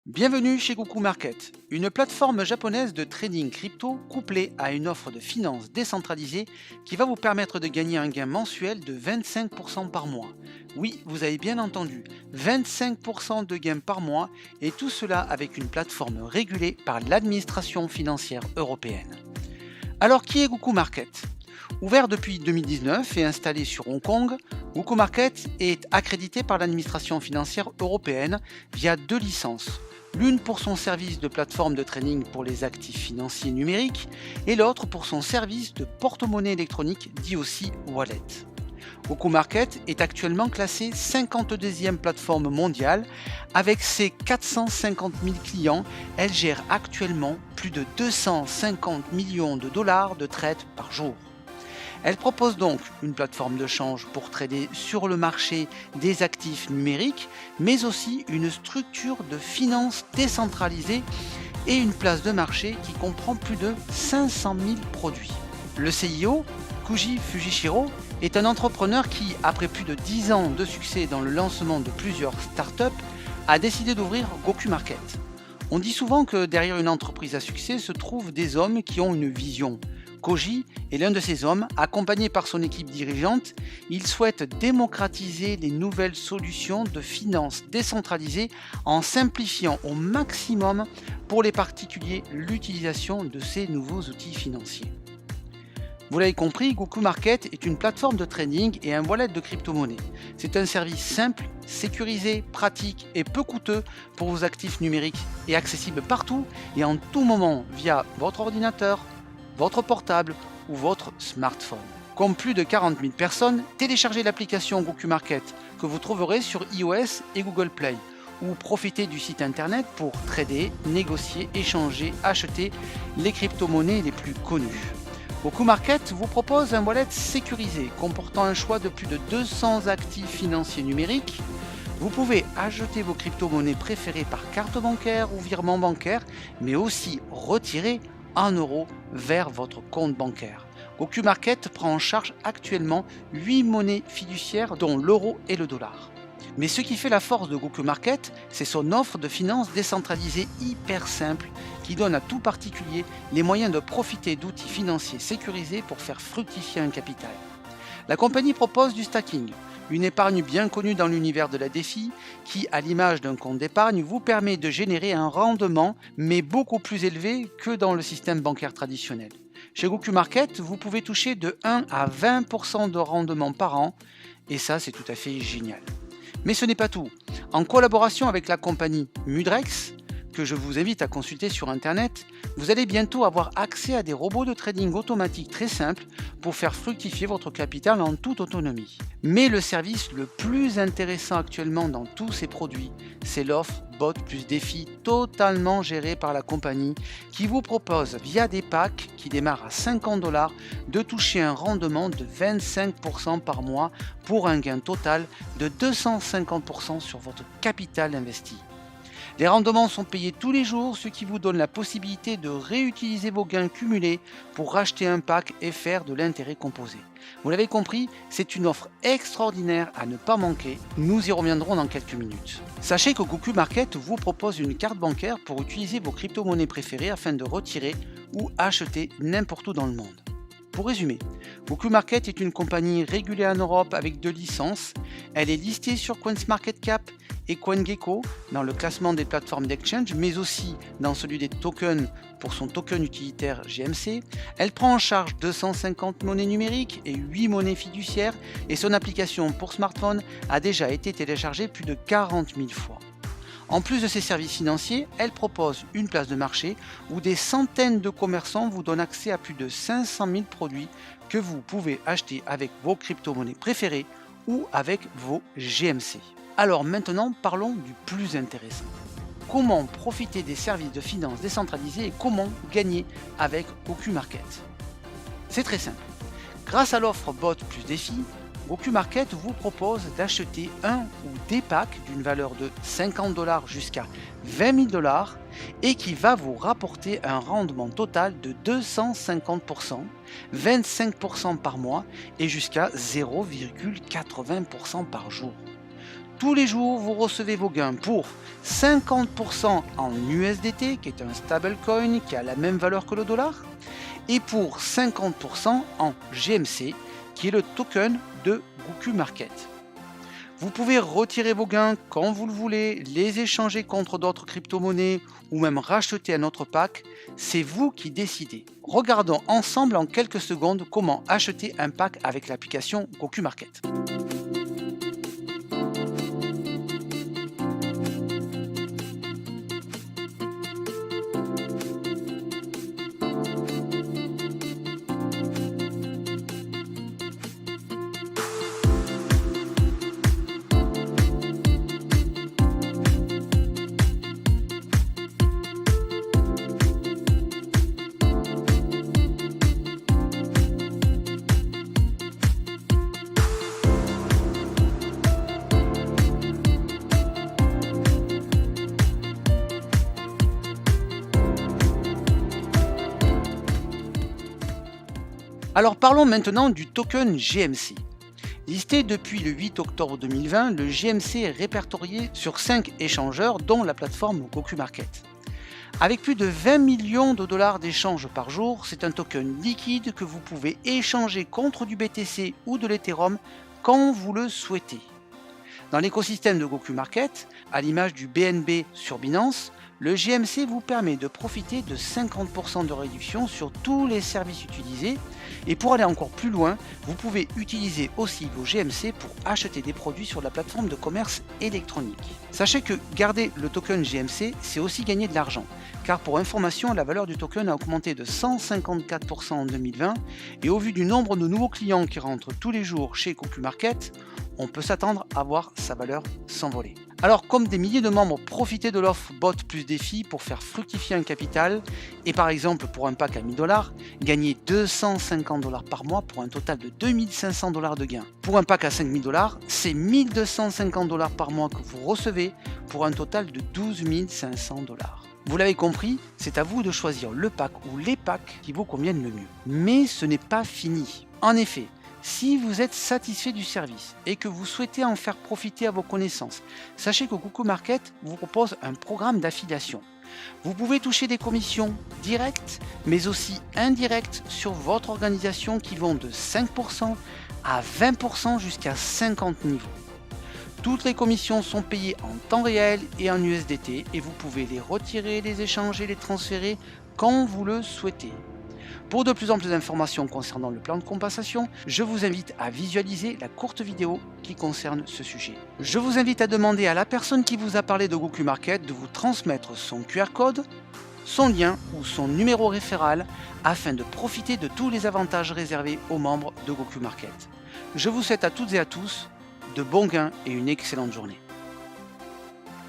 Bienvenue chez Goku Market, une plateforme japonaise de trading crypto couplée à une offre de finances décentralisée qui va vous permettre de gagner un gain mensuel de 25% par mois. Oui, vous avez bien entendu, 25% de gains par mois et tout cela avec une plateforme régulée par l'administration financière européenne. Alors qui est Goku Market? Ouvert depuis 2019 et installé sur Hong Kong, Goku Market est accrédité par l'administration financière européenne via deux licences. L'une pour son service de plateforme de trading pour les actifs financiers numériques et l'autre pour son service de porte-monnaie électronique dit aussi Wallet. Goku Market est actuellement classée 52e plateforme mondiale. Avec ses 450 000 clients, elle gère actuellement plus de 250 millions de dollars de trades par jour. Elle propose donc une plateforme de change pour trader sur le marché des actifs numériques, mais aussi une structure de finance décentralisée et une place de marché qui comprend plus de 500 000 produits. Le CIO, Koji Fujishiro, est un entrepreneur qui, après plus de 10 ans de succès dans le lancement de plusieurs startups, a décidé d'ouvrir Goku Market. On dit souvent que derrière une entreprise à succès se trouvent des hommes qui ont une vision. Koji est l'un de ces hommes, accompagné par son équipe dirigeante. Il souhaite démocratiser les nouvelles solutions de finances décentralisées en simplifiant au maximum pour les particuliers l'utilisation de ces nouveaux outils financiers. Vous l'avez compris, Goku Market est une plateforme de trading et un wallet de crypto-monnaie. C'est un service simple, sécurisé, pratique et peu coûteux pour vos actifs numériques et accessible partout et en tout moment via votre ordinateur, votre portable ou votre smartphone. Comme plus de 40 000 personnes, téléchargez l'application Goku Market que vous trouverez sur iOS et Google Play ou profitez du site internet pour trader, négocier, échanger, acheter les crypto-monnaies les plus connues. Goku Market vous propose un wallet sécurisé comportant un choix de plus de 200 actifs financiers numériques. Vous pouvez acheter vos crypto-monnaies préférées par carte bancaire ou virement bancaire, mais aussi retirer en euros vers votre compte bancaire. Goku Market prend en charge actuellement 8 monnaies fiduciaires dont l'euro et le dollar. Mais ce qui fait la force de Goku Market, c'est son offre de finances décentralisée hyper simple qui donne à tout particulier les moyens de profiter d'outils financiers sécurisés pour faire fructifier un capital. La compagnie propose du stacking, une épargne bien connue dans l'univers de la DeFi qui, à l'image d'un compte d'épargne, vous permet de générer un rendement mais beaucoup plus élevé que dans le système bancaire traditionnel. Chez Goku Market, vous pouvez toucher de 1 à 20% de rendement par an et ça c'est tout à fait génial. Mais ce n'est pas tout. En collaboration avec la compagnie Mudrex, que je vous invite à consulter sur internet, vous allez bientôt avoir accès à des robots de trading automatique très simples pour faire fructifier votre capital en toute autonomie. Mais le service le plus intéressant actuellement dans tous ces produits, c'est l'offre Bot plus Défi totalement gérée par la compagnie qui vous propose via des packs qui démarrent à 50 $ de toucher un rendement de 25% par mois pour un gain total de 250% sur votre capital investi. Les rendements sont payés tous les jours, ce qui vous donne la possibilité de réutiliser vos gains cumulés pour racheter un pack et faire de l'intérêt composé. Vous l'avez compris, c'est une offre extraordinaire à ne pas manquer. Nous y reviendrons dans quelques minutes. Sachez que Goku Market vous propose une carte bancaire pour utiliser vos crypto-monnaies préférées afin de retirer ou acheter n'importe où dans le monde. Pour résumer, Goku Market est une compagnie régulée en Europe avec 2 licences. Elle est listée sur CoinsMarketCap et CoinGecko dans le classement des plateformes d'exchange, mais aussi dans celui des tokens pour son token utilitaire GMC. Elle prend en charge 250 monnaies numériques et 8 monnaies fiduciaires et son application pour smartphone a déjà été téléchargée plus de 40 000 fois. En plus de ses services financiers, elle propose une place de marché où des centaines de commerçants vous donnent accès à plus de 500 000 produits que vous pouvez acheter avec vos crypto-monnaies préférées ou avec vos GMC. Alors maintenant, parlons du plus intéressant. Comment profiter des services de finances décentralisés et comment gagner avec Goku Market? C'est très simple. Grâce à l'offre Bot plus Défi, Goku Market vous propose d'acheter un ou des packs d'une valeur de 50 $ jusqu'à 20 000 $ et qui va vous rapporter un rendement total de 250%, 25% par mois et jusqu'à 0,80% par jour. Tous les jours, vous recevez vos gains pour 50% en USDT, qui est un stablecoin qui a la même valeur que le dollar, et pour 50% en GMC, qui est le token de Goku Market. Vous pouvez retirer vos gains quand vous le voulez, les échanger contre d'autres crypto-monnaies ou même racheter un autre pack, c'est vous qui décidez. Regardons ensemble en quelques secondes comment acheter un pack avec l'application Goku Market. Alors parlons maintenant du token GMC. Listé depuis le 8 octobre 2020, le GMC est répertorié sur 5 échangeurs dont la plateforme Goku Market. Avec plus de 20 millions de dollars d'échanges par jour, c'est un token liquide que vous pouvez échanger contre du BTC ou de l'Ethereum quand vous le souhaitez. Dans l'écosystème de Goku Market, à l'image du BNB sur Binance, le GMC vous permet de profiter de 50% de réduction sur tous les services utilisés et pour aller encore plus loin, vous pouvez utiliser aussi vos GMC pour acheter des produits sur la plateforme de commerce électronique. Sachez que garder le token GMC, c'est aussi gagner de l'argent, car pour information, la valeur du token a augmenté de 154% en 2020 et au vu du nombre de nouveaux clients qui rentrent tous les jours chez Goku Market, on peut s'attendre à voir sa valeur s'envoler. Alors comme des milliers de membres profitaient de l'offre Bot plus défi pour faire fructifier un capital et par exemple pour un pack à 1000 $, gagner 250 $ par mois pour un total de 2500 $ de gains. Pour un pack à 5000 $, c'est 1250 $ par mois que vous recevez pour un total de 12 500 $. Vous l'avez compris, c'est à vous de choisir le pack ou les packs qui vous conviennent le mieux. Mais ce n'est pas fini. En effet, si vous êtes satisfait du service et que vous souhaitez en faire profiter à vos connaissances, sachez que Goku Market vous propose un programme d'affiliation. Vous pouvez toucher des commissions directes, mais aussi indirectes sur votre organisation qui vont de 5% à 20% jusqu'à 50 niveaux. Toutes les commissions sont payées en temps réel et en USDT et vous pouvez les retirer, les échanger, les transférer quand vous le souhaitez. Pour de plus en plus d'informations concernant le plan de compensation, je vous invite à visualiser la courte vidéo qui concerne ce sujet. Je vous invite à demander à la personne qui vous a parlé de Goku Market de vous transmettre son QR code, son lien ou son numéro référal afin de profiter de tous les avantages réservés aux membres de Goku Market. Je vous souhaite à toutes et à tous de bons gains et une excellente journée.